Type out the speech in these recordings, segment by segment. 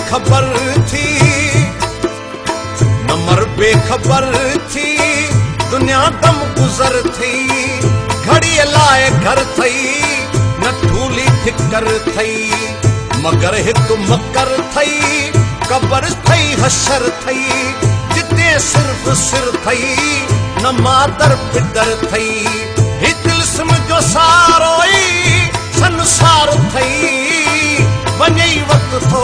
बेखबर थी नमर बेखबर थी दुनिया दम गुजर थी घड़ी लाए घर थई न ठूली फिकर थई मगर हिक मकर थई कबर थई हशर थई जिते सिर्फ सिर थई न मादर पिदर थई ही तिल्स्म जो सारोई संसार थई वञे वक्त थो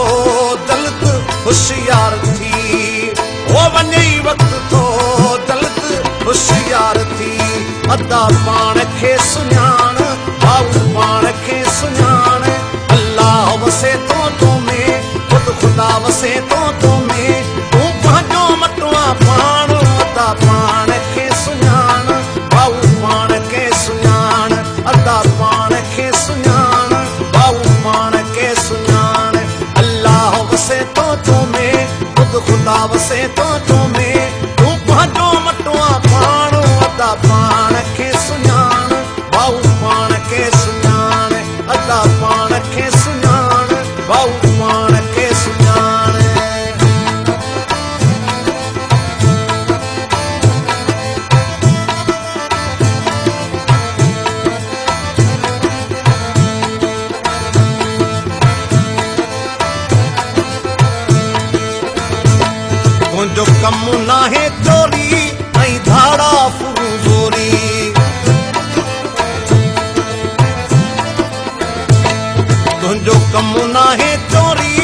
दलित होशियार थी ओ वञे वक्त थो दलित होशियार थी अदा पाण खे सुञाण भाऊ पाण खे सुञाण अल्लाह वसे तो में खुद खुदा वसे तो में तूं पंहिंजो मटवा पाण अदा पाण खे सुञाण भाऊ पाण खे सुञाण अदा पाण खे सुञाण भाऊ पाण खे सुञाण अल्लाह वसे तो में खुद खुदा वसे तो में तूं पंहिंजो मटवा पाण अदा पाण खे सुञाण भाऊ पाण खे सुञाण अदा पाण खे सुञाण भाऊ पाण खे सुञाण तुंहिंजो कमु नाहे चोरी ऐं धाड़ा फुरूज़ोरी तुंहिंजो कमु नाहे चोरी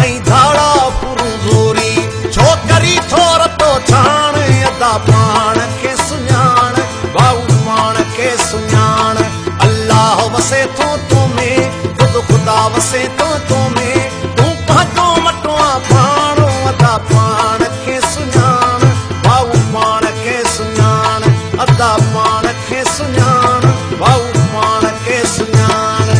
ऐं धाड़ा फुरूज़ोरी छो करी थो रतो छाण अदा पाण खे सुञाण भाऊ पाण खे सुञाण अल्लाह वसे तो में खुद खुदा वसे तो में तूं पंहिंजो मटवा पाण अदा पाण खे सुञाण भाऊ पाण खे सुञाण अदा पाण खे सुञाण भाऊ पाण खे सुञाण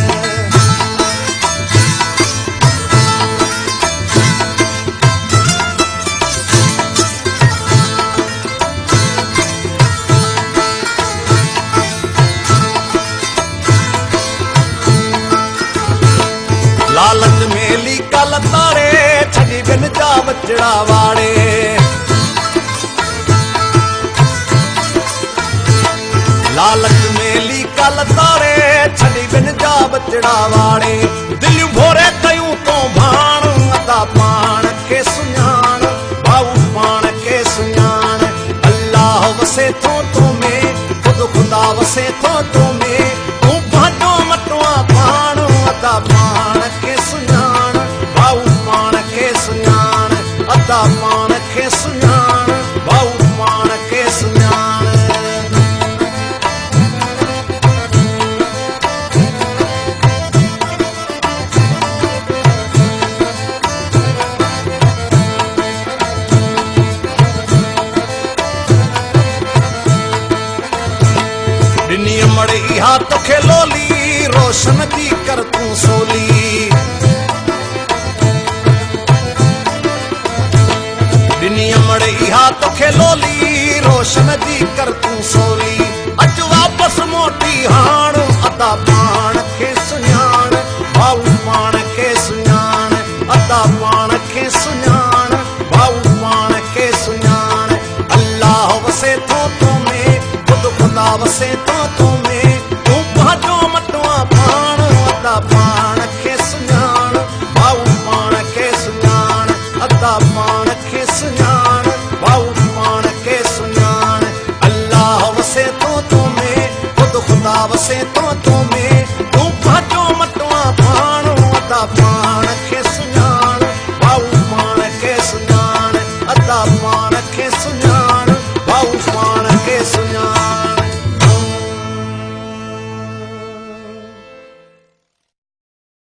लालच मेली कल तारे छड़ी बिन जा बचड़ा वाड़े लालच मेली कल तारे छड़ी बिन जा बचड़ा वाड़े दिलियूं भोरे कयूं तो भाण अदा पाण खे सुञाण भाऊ पाण खे सुञाण अल्लाह वसे तो में खुद खुदा वसे तो में तूं पंहिंजो मटवा पाण अदा पाण खे सुञाण भाऊ पाण खे सुञाण अदा पाण खे सुञाण भाऊ पाण खे सुञाण ॾिनी अमड़ इहा तोखे लोली रोशन थी कर तूं सोली ॾिनी अमड़ इहा तोखे लोली रोशन थी कर तूं सोली अच वापसि मोटी हाण अदा पाण खे सुञाण भाऊ पाण खे सुञाण अदा पाण खे सुञाण भाऊ पाण खे सुञाण अल्लाह वसे तो में खुद खुदा वसे तो में तूं पंहिंजो मटवा पाण अदा पाण खे सुञाण भाऊ पाण खे सुञाण अदा पाण खे सुञाण भाऊ पाण खे सुञाण अल्लाह वसे तो में खुद खुदा वसे तो में तूं पंहिंजो मटवा पाण अदा पाण